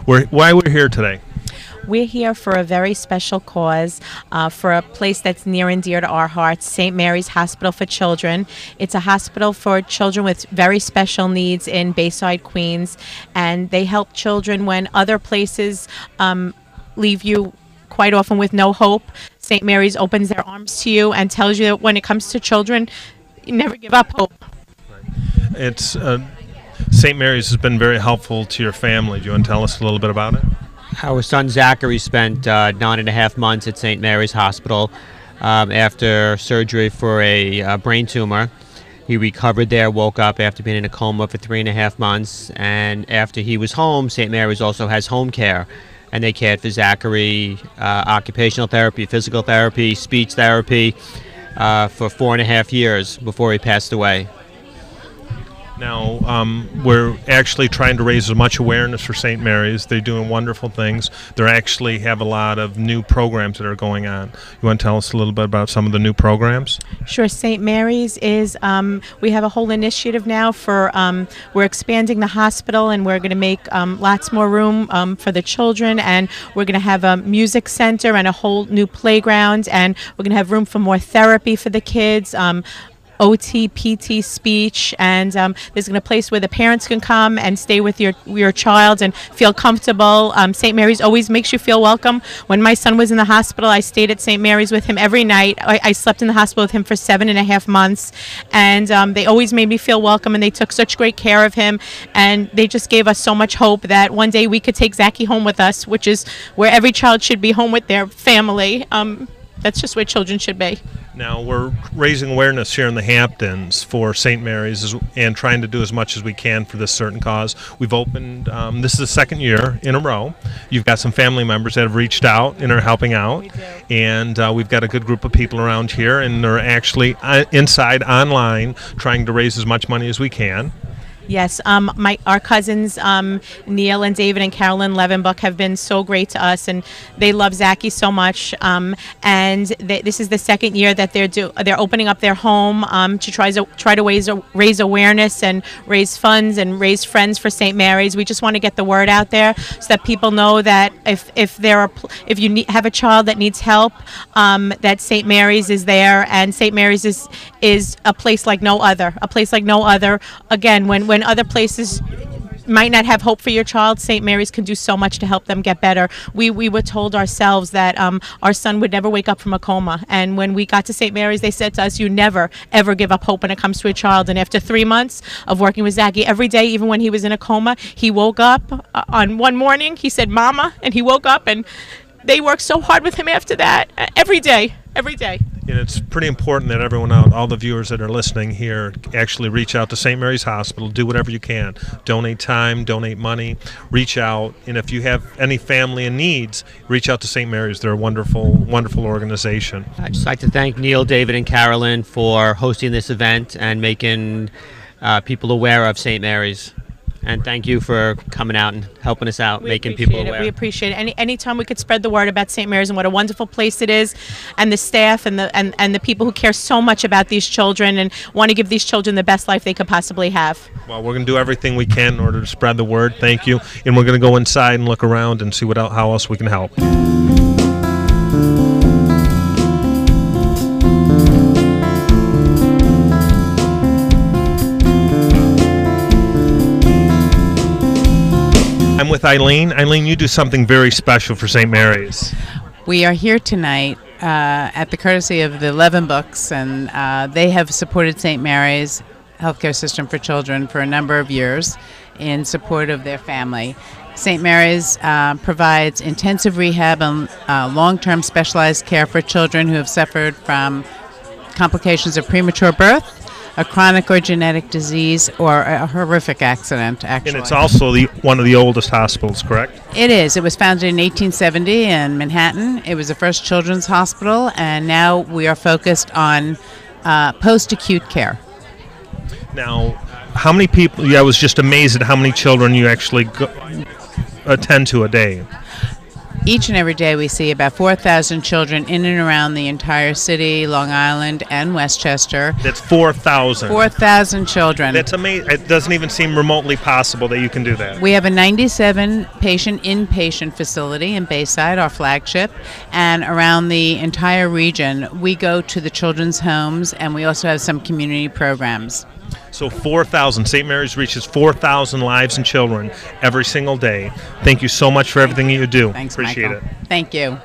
Why we're here today? We're here for a very special cause, for a place that's near and dear to our hearts, St. Mary's Hospital for Children. It's a hospital for children with very special needs in Bayside, Queens, and they help children when other places leave you quite often with no hope. St. Mary's opens their arms to you and tells you that when it comes to children, you never give up hope. It's St. Mary's has been very helpful to your family. Do you want to tell us a little bit about it? Our son Zachary spent 9.5 months at St. Mary's Hospital after surgery for a brain tumor. He recovered there, woke up after being in a coma for 3.5 months, and after he was home, St. Mary's also has home care, and they cared for Zachary, occupational therapy, physical therapy, speech therapy for 4.5 years before he passed away. Now, we're actually trying to raise as much awareness for St. Mary's. They're doing wonderful things. They actually have a lot of new programs that are going on. You want to tell us a little bit about some of the new programs? Sure. St. Mary's is, we have a whole initiative now for, we're expanding the hospital, and we're going to make lots more room for the children, and we're going to have a music center and a whole new playground, and we're going to have room for more therapy for the kids. OT, PT, speech, and there's a place where the parents can come and stay with your child and feel comfortable. St. Mary's always makes you feel welcome. When my son was in the hospital, I stayed at St. Mary's with him every night. I slept in the hospital with him for 7.5 months, and they always made me feel welcome, and they took such great care of him, and they just gave us so much hope that one day we could take Zachy home with us, which is where every child should be, home with their family. That's just where children should be. Now, we're raising awareness here in the Hamptons for St. Mary's and trying to do as much as we can for this certain cause. We've opened, this is the second year in a row. You've got some family members that have reached out and are helping out. And we've got a good group of people around here, and they're actually inside, online, trying to raise as much money as we can. Yes, our cousins Neil and David and Carolyn Levenbuck have been so great to us, and they love Zachy so much. And this is the second year that they're opening up their home to try to raise awareness and raise funds and raise friends for St. Mary's. We just want to get the word out there so that people know that if you have a child that needs help, that St. Mary's is there, and St. Mary's is a place like no other. A place like no other. Again, when other places might not have hope for your child, St. Mary's can do so much to help them get better. We were told ourselves that our son would never wake up from a coma, and when we got to St. Mary's, they said to us, you never ever give up hope when it comes to a child. And after 3 months of working with Zachy every day, even when he was in a coma, he woke up on one morning, he said mama, and he woke up, and they worked so hard with him after that, every day. And it's pretty important that everyone out, all the viewers that are listening here, actually reach out to St. Mary's Hospital. Do whatever you can. Donate time, donate money, reach out. And if you have any family in needs, reach out to St. Mary's. They're a wonderful, wonderful organization. I'd just like to thank Neil, David, and Carolyn for hosting this event and making people aware of St. Mary's. And thank you for coming out and helping us out, making people aware. We appreciate it. Anytime we could spread the word about St. Mary's and what a wonderful place it is, and the staff and the people who care so much about these children and want to give these children the best life they could possibly have. Well, we're going to do everything we can in order to spread the word. Thank you. And we're going to go inside and look around and see how else we can help. I'm with Eileen. Eileen, you do something very special for St. Mary's. We are here tonight at the courtesy of the Levenbucks, and they have supported St. Mary's healthcare system for children for a number of years in support of their family. St. Mary's provides intensive rehab and long-term specialized care for children who have suffered from complications of premature birth, a chronic or genetic disease, or a horrific accident, actually. And it's also one of the oldest hospitals, correct? It is. It was founded in 1870 in Manhattan. It was the first children's hospital, and now we are focused on post-acute care. Now, how many people, I was just amazed at how many children you actually attend to a day. each and every day we see about 4,000 children in and around the entire city, Long Island, and Westchester. That's 4,000. 4,000 children. That's amazing. It doesn't even seem remotely possible that you can do that. We have a 97-patient inpatient facility in Bayside, our flagship, and around the entire region we go to the children's homes, and we also have some community programs. So 4,000. St. Mary's reaches 4,000 lives and children every single day. Thank you so much for everything that you do. Thanks, Appreciate Michael. it. Thank you.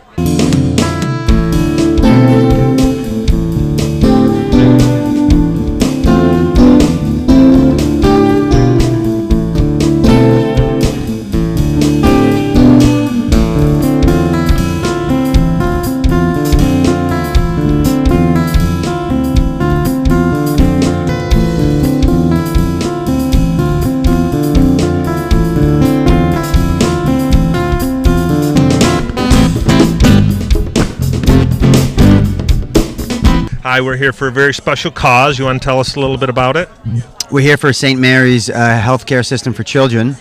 Hi, we're here for a very special cause. You want to tell us a little bit about it? We're here for St. Mary's healthcare system for children.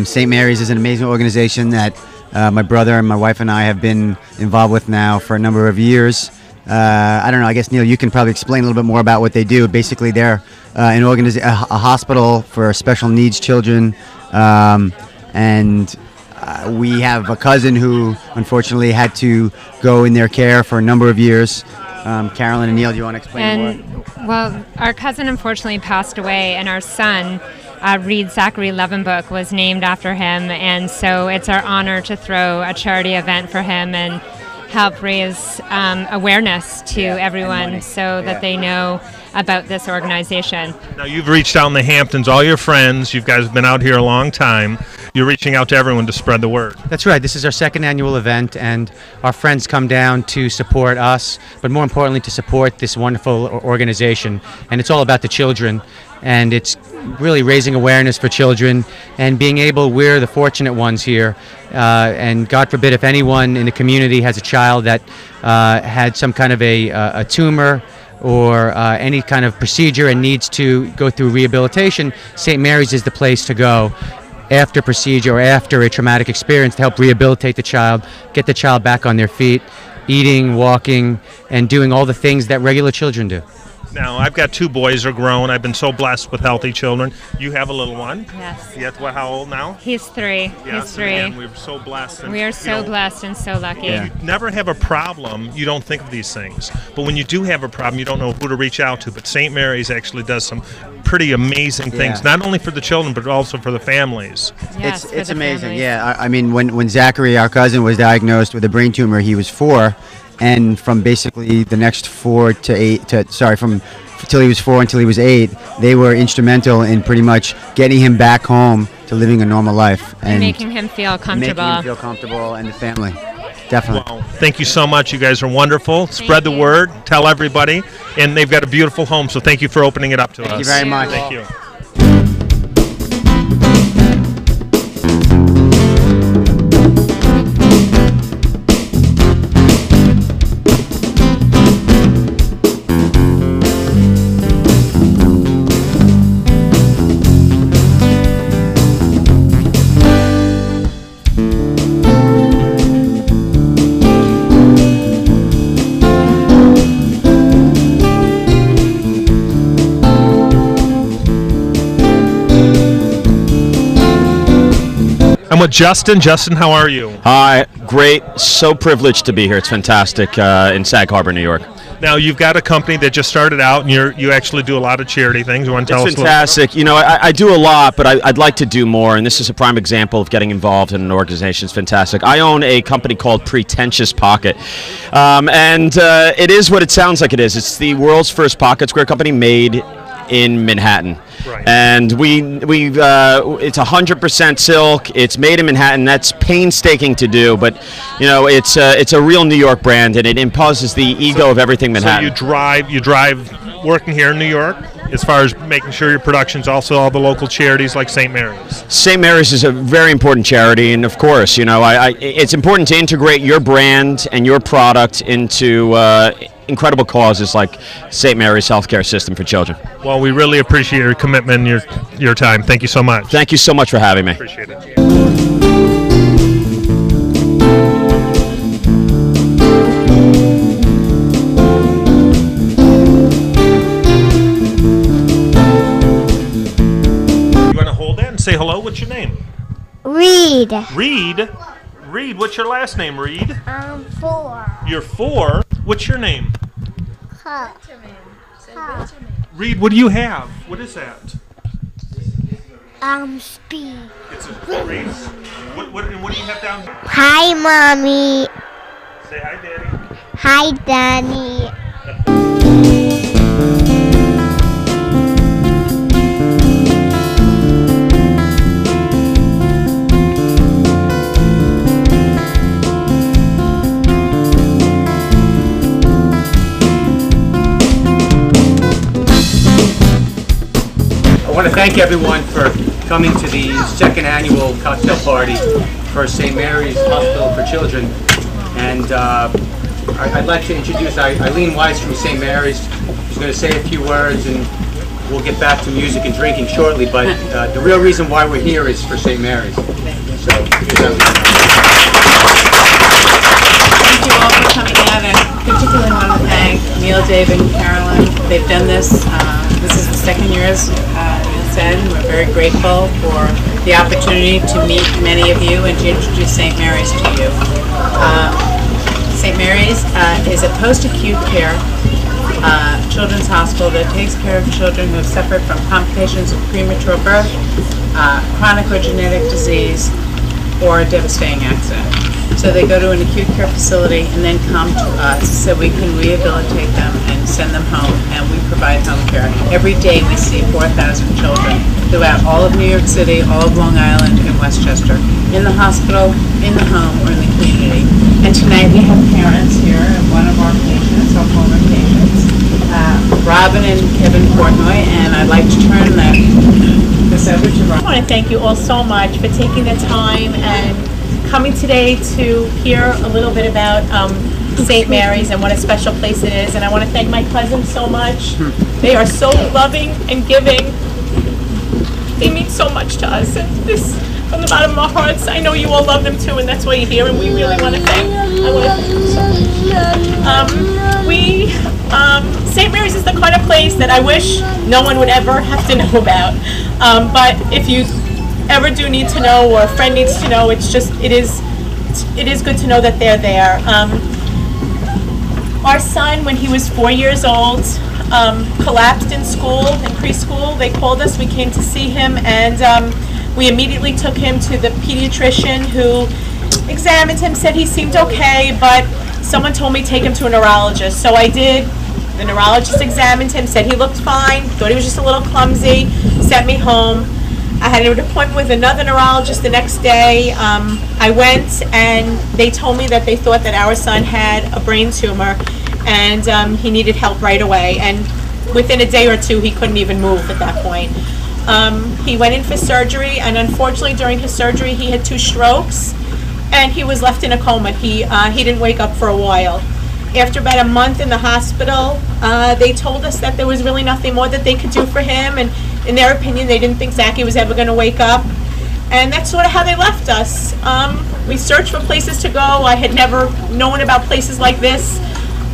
St. Mary's is an amazing organization that my brother and my wife and I have been involved with now for a number of years. I don't know, I guess, Neil, you can probably explain a little bit more about what they do. Basically, they're a hospital for special needs children, and we have a cousin who unfortunately had to go in their care for a number of years. Carolyn and Neil, do you want to explain more? Well, our cousin unfortunately passed away, and our son, Reed Zachary Levenbook, was named after him, and so it's our honor to throw a charity event for him and help raise awareness to everyone so that they know about this organization. Now, you've reached out in the Hamptons, all your friends, you guys have been out here a long time. You're reaching out to everyone to spread the word. That's right. This is our second annual event, and our friends come down to support us, but more importantly to support this wonderful organization. And it's all about the children, and it's really raising awareness for children and being able, we're the fortunate ones here, and God forbid if anyone in the community has a child that had some kind of a tumor or any kind of procedure and needs to go through rehabilitation, St. Mary's is the place to go after procedure or after a traumatic experience to help rehabilitate the child, get the child back on their feet, eating, walking, and doing all the things that regular children do. Now, I've got two boys who are grown. I've been so blessed with healthy children. You have a little one. Yes. Yet, how old now? He's 3. Yes, He's 3. And we're so blessed. And, We are so blessed and so lucky. You never have a problem, you don't think of these things. But when you do have a problem, you don't know who to reach out to. But St. Mary's actually does some pretty amazing things, not only for the children, but also for the families. Yes, it's amazing. Yeah, I mean, when Zachary, our cousin, was diagnosed with a brain tumor, he was 4. And from basically the next 4 to 8, until he was 4 until he was 8, they were instrumental in pretty much getting him back home to living a normal life And making him feel comfortable. Making him feel comfortable, and the family, definitely. Well, thank you so much. You guys are wonderful. Spread the word. Tell everybody. And they've got a beautiful home, so thank you for opening it up to us. Thank you very much. Thank you. I'm with Justin. Justin, how are you? Hi, great. So privileged to be here. It's fantastic in Sag Harbor, New York. Now, you've got a company that just started out, and you actually do a lot of charity things. You want to tell us It's fantastic. You know, I do a lot, but I'd like to do more, and this is a prime example of getting involved in an organization. It's fantastic. I own a company called Pretentious Pocket, and it is what it sounds like it is. It's the world's first pocket square company made in Manhattan. Right. And it's 100% silk. It's made in Manhattan. That's painstaking to do, but you know, it's a real New York brand, and it imposes the ego of everything Manhattan. So you drive working here in New York, as far as making sure your production's also all the local charities like St. Mary's. St. Mary's is a very important charity, and of course, you know, it's important to integrate your brand and your product into incredible causes like St. Mary's Healthcare System for Children. Well, we really appreciate your commitment and your time. Thank you so much. Thank you so much for having me. Appreciate it. What's your name? Reed. Reed? Reed, what's your last name, Reed? 4. You're 4. What's your name? Huh. Reed, what do you have? What is that? Speed. It's a race. What do you have down here? Hi, Mommy. Say hi, Daddy. Hi, Danny. I want to thank everyone for coming to the second annual cocktail party for St. Mary's Hospital for Children. And I'd like to introduce Eileen Weiss from St. Mary's, who's going to say a few words, and we'll get back to music and drinking shortly. But the real reason why we're here is for St. Mary's. So here's Eileen. Thank you all for coming out, and particularly want to thank Neil, Dave, and Carolyn. They've done this. This is the second year, as Neil said, and we're very grateful for the opportunity to meet many of you and to introduce St. Mary's to you. St. Mary's is a post-acute care children's hospital that takes care of children who have suffered from complications of premature birth, chronic or genetic disease, or a devastating accident. So they go to an acute care facility and then come to us so we can rehabilitate them and send them home, and we provide home care. Every day we see 4,000 children throughout all of New York City, all of Long Island, and Westchester, in the hospital, in the home, or in the community. And tonight we have parents here of one of our patients, our former patients, Robin and Kevin Portnoy, and I'd like to turn this over to Robin. I want to thank you all so much for taking the time and coming today to hear a little bit about St. Mary's and what a special place it is. And I want to thank my cousins so much. They are so loving and giving. They mean so much to us. And this, from the bottom of our hearts, I know you all love them too, and that's why you're here. And we really want to thank. St. Mary's is the kind of place that I wish no one would ever have to know about. But if you ever do need to know, or a friend needs to know, it is good to know that they're there. Our son, when he was 4 years old, collapsed in school, in preschool. They called us, we came to see him, and we immediately took him to the pediatrician, who examined him, said he seemed okay, but someone told me take him to a neurologist. So I did. The neurologist examined him, said he looked fine, thought he was just a little clumsy, sent me home. I had an appointment with another neurologist the next day. I went, and they told me that they thought that our son had a brain tumor, and he needed help right away. And within a day or two, he couldn't even move at that point. He went in for surgery, and unfortunately during his surgery he had 2 strokes, and he was left in a coma. He didn't wake up for a while. After about a month in the hospital, they told us that there was really nothing more that they could do for him, and in their opinion, they didn't think Zachy was ever going to wake up. And that's sort of how they left us. We searched for places to go. I had never known about places like this.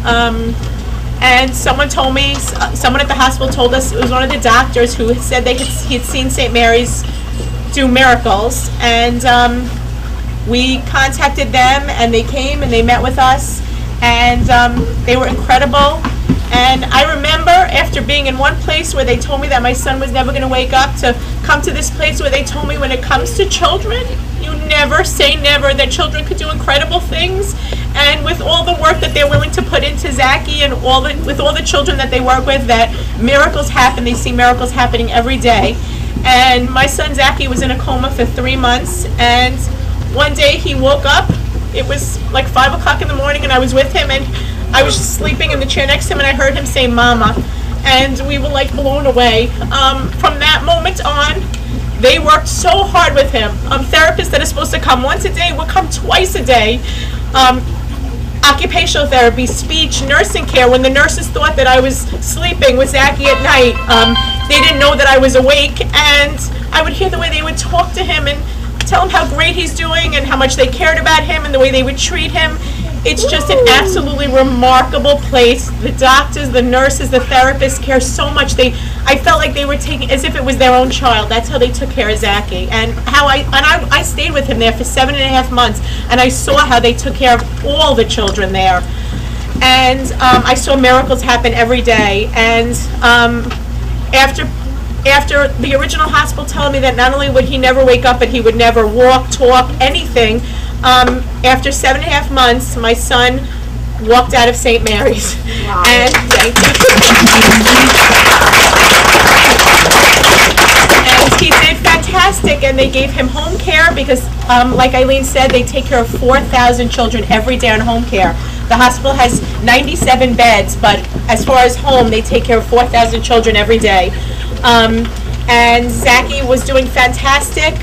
And someone told me, someone at the hospital told us, it was one of the doctors who had said he had seen St. Mary's do miracles. And we contacted them, and they came and they met with us. And they were incredible. And I remember, after being in one place where they told me that my son was never going to wake up, to come to this place where they told me, when it comes to children, you never say never, that children could do incredible things. And with all the work that they're willing to put into Zachy, and with all the children that they work with, that miracles happen. They see miracles happening every day. And my son Zachy was in a coma for 3 months, and one day he woke up. It was like 5 o'clock in the morning, and I was with him, and I was just sleeping in the chair next to him, and I heard him say "Mama," and we were like blown away. From that moment on, they worked so hard with him. Therapists that are supposed to come once a day would come twice a day. Occupational therapy, speech, nursing care. When the nurses thought that I was sleeping with Zachy at night, they didn't know that I was awake, and I would hear the way they would talk to him and tell him how great he's doing and how much they cared about him and the way they would treat him. It's just an absolutely remarkable place. The doctors, the nurses, the therapists care so much. I felt like they were taking as if it was their own child. That's how they took care of Zachy, and I stayed with him there for 7.5 months, and I saw how they took care of all the children there, and I saw miracles happen every day. And after the original hospital telling me that not only would he never wake up, but he would never walk, talk, anything. After 7.5 months, my son walked out of St. Mary's. Wow. And thank you. And he did fantastic, and they gave him home care because, like Eileen said, they take care of 4,000 children every day on home care. The hospital has 97 beds, but as far as home, they take care of 4,000 children every day. And Zachy was doing fantastic.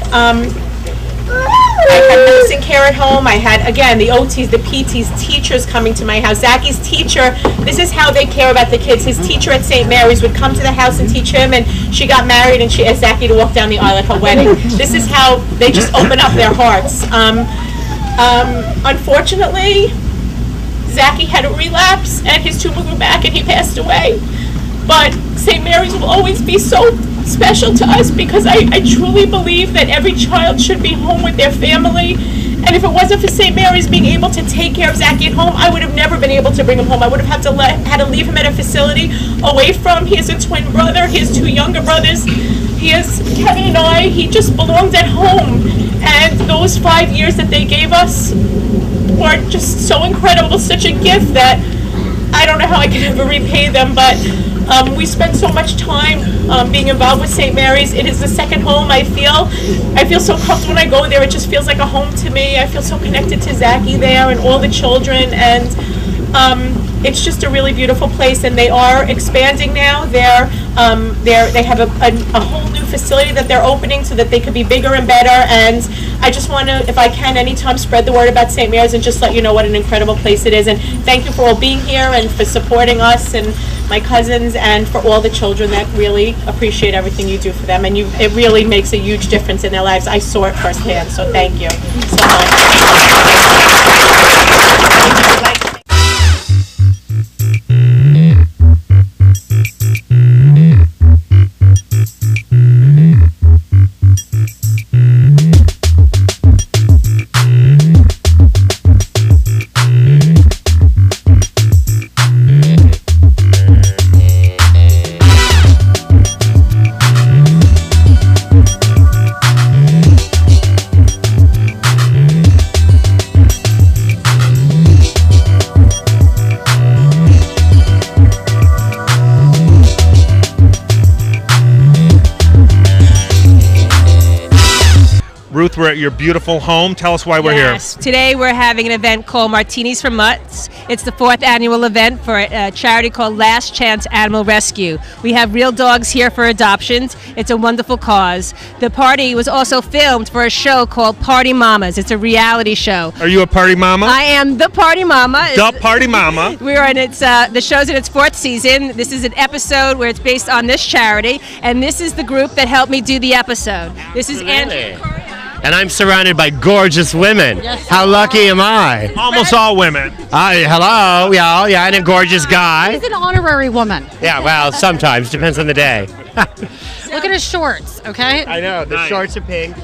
I had nursing care at home. I had, again, the OTs, the PTs, teachers coming to my house. Zachy's teacher, this is how they care about the kids. His teacher at St. Mary's would come to the house and teach him, and she got married and she asked Zachy to walk down the aisle at her wedding. This is how they just open up their hearts. Unfortunately, Zachy had a relapse and his tumor grew back and he passed away. But St. Mary's will always be so special to us because I truly believe that every child should be home with their family. And if it wasn't for St. Mary's being able to take care of Zachy at home, I would have never been able to bring him home. I would have had to leave him at a facility away from. He has a twin brother. He has 2 younger brothers. He has Kevin and I. He just belonged at home. And those 5 years that they gave us were just so incredible, such a gift that I don't know how I can ever repay them, but we spend so much time being involved with St. Mary's. It is the second home. I feel so comfortable when I go there. It just feels like a home to me. I feel so connected to Zachy there and all the children, and it's just a really beautiful place. And they are expanding now. They have a whole new facility that they're opening so that they could be bigger and better. And I just want to, if I can, anytime spread the word about St. Mary's and just let you know what an incredible place it is. And thank you for all being here and for supporting us and my cousins and for all the children that really appreciate everything you do for them. And it really makes a huge difference in their lives. I saw it firsthand, so thank you so much. Ruth, we're at your beautiful home. Tell us why we're here. Yes, today we're having an event called Martinis for Mutts. It's the 4th annual event for a charity called Last Chance Animal Rescue. We have real dogs here for adoptions. It's a wonderful cause. The party was also filmed for a show called Party Mamas. It's a reality show. Are you a party mama? I am the Party Mama. The Party Mama. We're in the show's in its 4th season. This is an episode where it's based on this charity, and this is the group that helped me do the episode. This is Andrew. And I'm surrounded by gorgeous women. Yes, how lucky am I? Almost all women. Hello, yeah, and a gorgeous guy. He's an honorary woman. Yeah, well, sometimes. Depends on the day. Look at his shorts, okay? I know, the shorts are pink.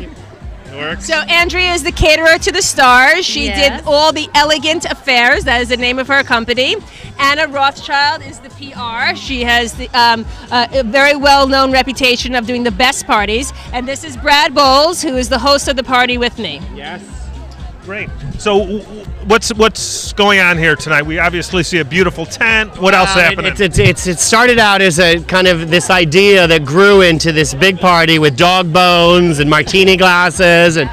So Andrea is the caterer to the stars. She did all the elegant affairs. That is the name of her company. Anna Rothschild is the PR. She has the, a very well-known reputation of doing the best parties. And this is Brad Bowles, who is the host of the party with me. Yes. Great. So what's going on here tonight? We obviously see a beautiful tent. What else is happening? It started out as a kind of this idea that grew into this big party with dog bones and martini glasses and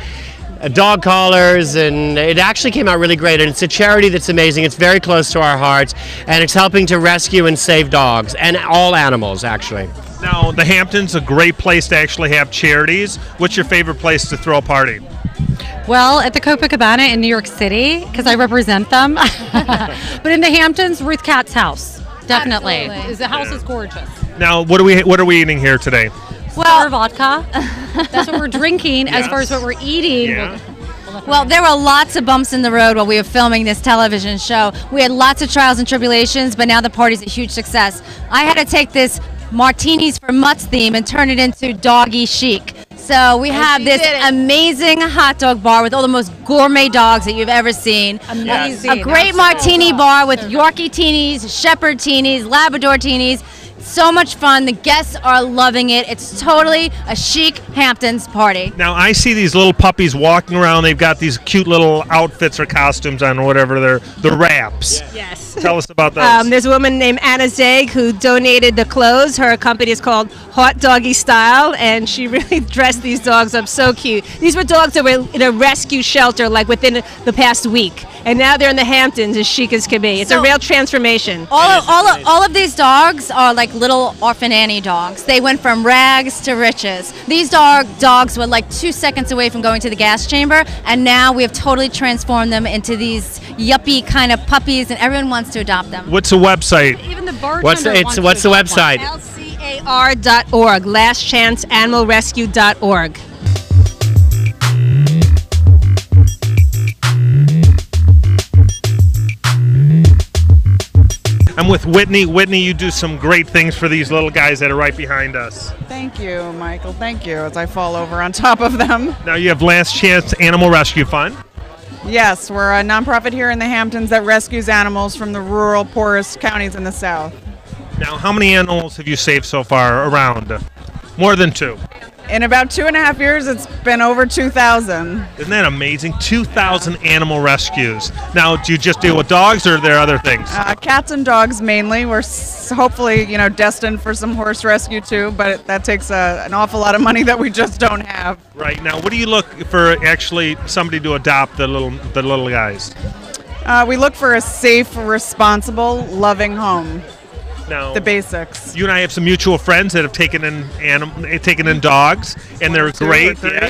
dog collars, and it actually came out really great. And it's a charity that's amazing. It's very close to our hearts, and it's helping to rescue and save dogs and all animals, actually. Now, the Hamptons, a great place to actually have charities. What's your favorite place to throw a party? Well, at the Copacabana in New York City, because I represent them. But in the Hamptons, Ruth Katz's house, definitely. The house is gorgeous. Now, what are we eating here today? Well, vodka. That's what we're drinking. As far as what we're eating, we'll Well, there were lots of bumps in the road while we were filming this television show. We had lots of trials and tribulations, but now the party's a huge success. I had to take this Martinis for Mutts theme and turn it into doggy chic. So we have this amazing hot dog bar with all the most gourmet dogs that you've ever seen. Amazing. A great martini bar with Yorkie teenies, Shepherd teenies, Labrador teenies. So much fun. The guests are loving it. It's totally a chic Hamptons party. Now, I see these little puppies walking around. They've got these cute little outfits or costumes on, or whatever. They're the wraps. Yes. Tell us about those. There's a woman named Anna Zeg who donated the clothes. Her company is called Hot Doggy Style, and she really dressed these dogs up so cute. These were dogs that were in a rescue shelter like within the past week, and now they're in the Hamptons as chic as can be. It's a real transformation. All of these dogs are like little orphan Annie dogs. They went from rags to riches. These dogs were like 2 seconds away from going to the gas chamber, and now we have totally transformed them into these yuppie kind of puppies, and everyone wants to adopt them. What's the website? Even the bartender What's the website? LCAR.org, lastchanceanimalrescue.org. I'm with Whitney. Whitney, you do some great things for these little guys that are right behind us. Thank you, Michael. Thank you, as I fall over on top of them. Now you have Last Chance Animal Rescue Fund. Yes, we're a nonprofit here in the Hamptons that rescues animals from the rural, poorest counties in the South. Now, how many animals have you saved so far around? More than 2. In about 2.5 years, it's been over 2,000. Isn't that amazing? 2,000 animal rescues. Now, do you just deal with dogs, or are there other things? Cats and dogs mainly. We're hopefully, destined for some horse rescue too, but that takes an awful lot of money that we just don't have. Right. Now, what do you look for actually somebody to adopt the little guys? We look for a safe, responsible, loving home. Now, the basics. You and I have some mutual friends that have taken in dogs, and they're great. Yeah,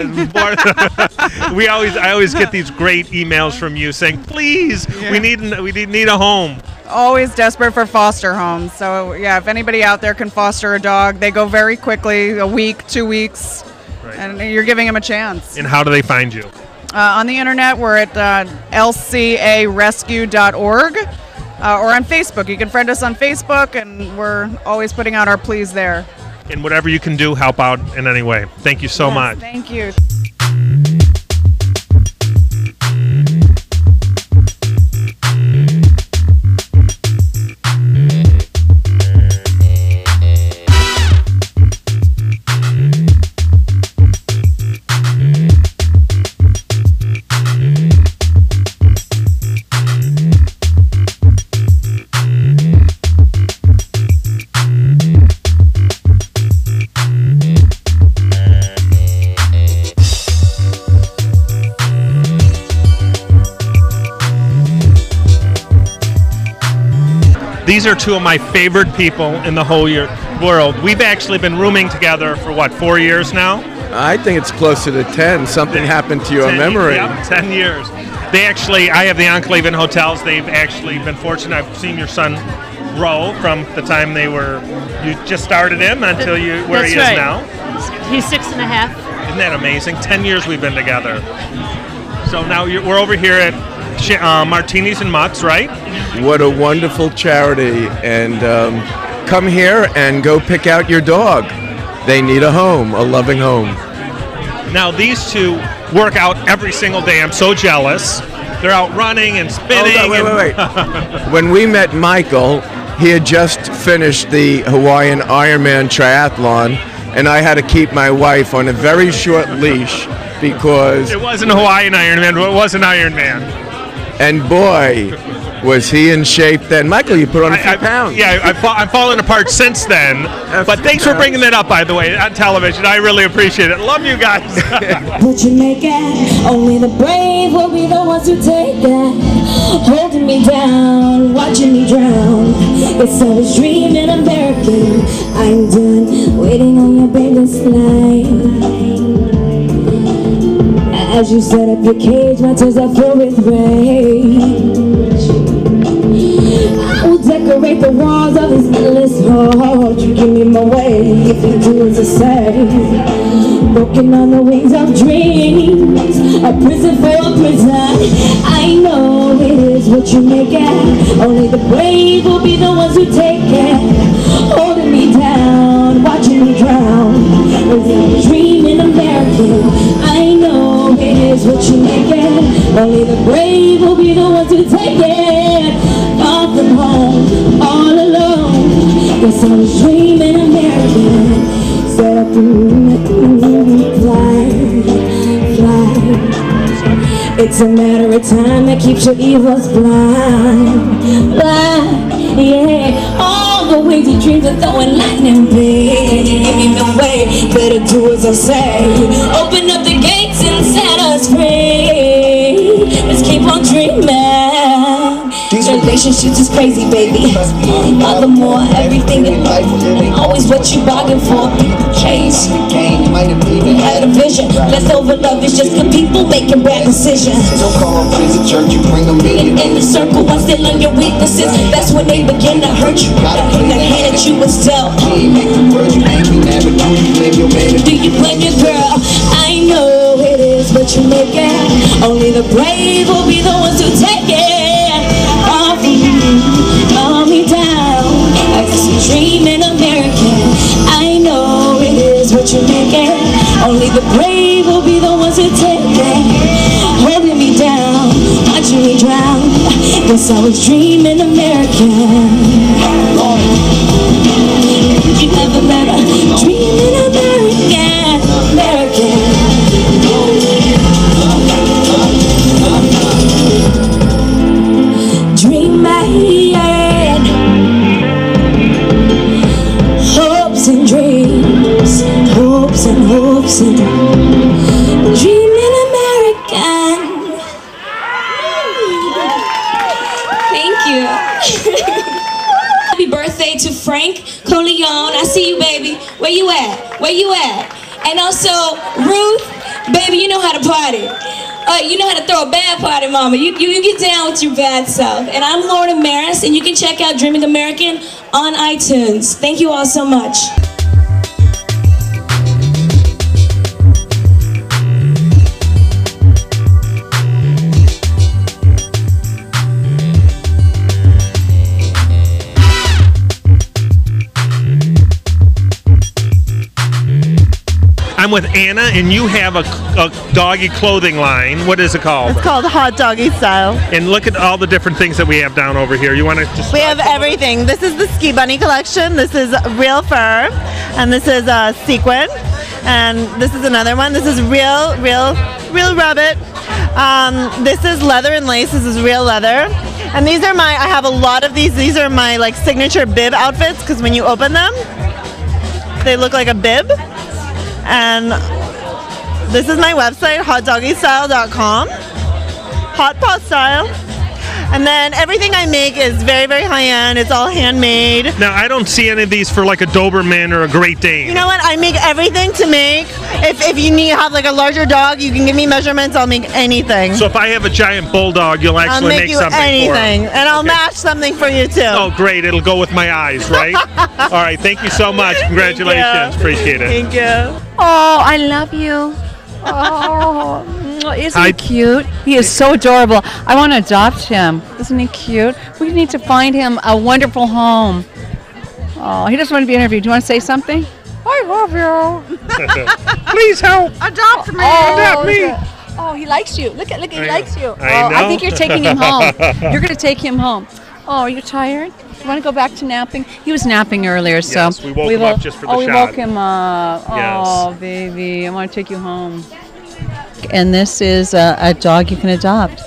I always get these great emails from you saying, "Please, we need a home." Always desperate for foster homes. So yeah, if anybody out there can foster a dog, they go very quickly, a week, 2 weeks, and you're giving them a chance. And how do they find you? On the internet, we're at lcarescue.org. Or on Facebook. You can friend us on Facebook, and we're always putting out our pleas there. And whatever you can do, help out in any way. Thank you so much. Thank you. These are 2 of my favorite people in the whole world. We've actually been rooming together for, 4 years now? I think it's closer to 10. Something happened to your memory. Yeah, 10 years. I have the Enclave in hotels. They've actually been fortunate. I've seen your son grow from the time you just started him until where he is now. He's 6.5. Isn't that amazing? 10 years we've been together. So now we're over here at Martinis and Mutts, right? What a wonderful charity. And come here and go pick out your dog. They need a home, a loving home. Now, these 2 work out every single day. I'm so jealous. They're out running and spinning. Oh, wait. When we met Michael, he had just finished the Hawaiian Ironman triathlon, and I had to keep my wife on a very short leash because... It wasn't a Hawaiian Ironman, but it was an Ironman. And boy, was he in shape then. Michael, you put on a few pounds. Yeah, I'm falling apart since then. But thanks for bringing that up, by the way, on television. I really appreciate it. Love you guys. Would you make it? Only the brave will be the ones who take it. Holding me down, watching me drown. It's always dreaming American. I'm done waiting on your baby's line. As you set up your cage, my tears are filled with rage. I will decorate the walls of this endless hall. You give me my way if you do as I say. Broken on the wings of dreams, a prison for a prison. I know it is what you make it. Only the brave will be the ones who take it. Holding me down, watching me drown. Dreaming American. I know it is what you make it. Only the brave will be the ones who take it. Far from home, all alone. Guess I was dreaming American. Set up the moon, fly, fly. It's a matter of time that keeps your evils blind, blind, yeah. All the ways your dreams are throwing lightning big. Give me the way, better do as I say. Open up the gates and set us free. Let's keep on dreaming. Relationships is crazy, baby. All the more everything in life and always what you bargain for. Chase, had a vision. Leftover love is just good people making bad decisions. In the circle, I still on your weaknesses. That's when they begin to hurt you. The hand that you was dealt. Do you blame your girl? I know it is what you make it. Only the brave will be the ones who take it. Calm me down. I guess I'm dreaming American. I know it is what you make it. Only the brave will be the ones who take it. Holding me down, watching me drown. Guess I was dreaming American. You never met a dreaming American, American. Dreaming, hopes and dreams, hopes and hopes and dreaming American. Thank you. Happy birthday to Frank Coleon. I see you, baby. Where you at? Where you at? And also Ruth, baby, you know how to party. You know how to throw a bad party, mama. You get down with your bad self. And I'm Lauren Maris, and you can check out Dreaming American on iTunes. Thank you all so much. I'm with Anna, and you have a doggy clothing line. What is it called? It's called Hot Doggy Style. And look at all the different things that we have down over here. You want to just... We have everything. This is the Ski Bunny collection. This is real fur, and this is sequin, and this is another one. This is real rabbit. This is leather and lace. This is real leather. And these are I have a lot of these. These are my like signature bib outfits because when you open them, they look like a bib. And this is my website, hotdoggystyle.com, hot pot style. And then everything I make is very, very high-end. It's all handmade. Now, I don't see any of these for like a Doberman or a Great Dane. You know what? I make everything to make. If you have like a larger dog, you can give me measurements. I'll make anything. So if I have a giant bulldog, you'll actually make something for anything. And I'll match something for you, too. Oh, great. It'll go with my eyes, right? All right. Thank you so much. Congratulations. Appreciate it. Thank you. Oh, I love you. Oh, isn't he cute? He is so adorable. I want to adopt him. Isn't he cute? We need to find him a wonderful home. Oh, he doesn't want to be interviewed. Do you want to say something? I love you. Please help. Adopt me. Adopt me. Oh, he likes you. Look, he likes you. I know. I think you're taking him home. You're going to take him home. Oh, are you tired? You want to go back to napping? He was napping earlier, so yes, we woke him up just for the shot. Oh, we woke him up. Yes. Oh, baby, I want to take you home. And this is a dog you can adopt.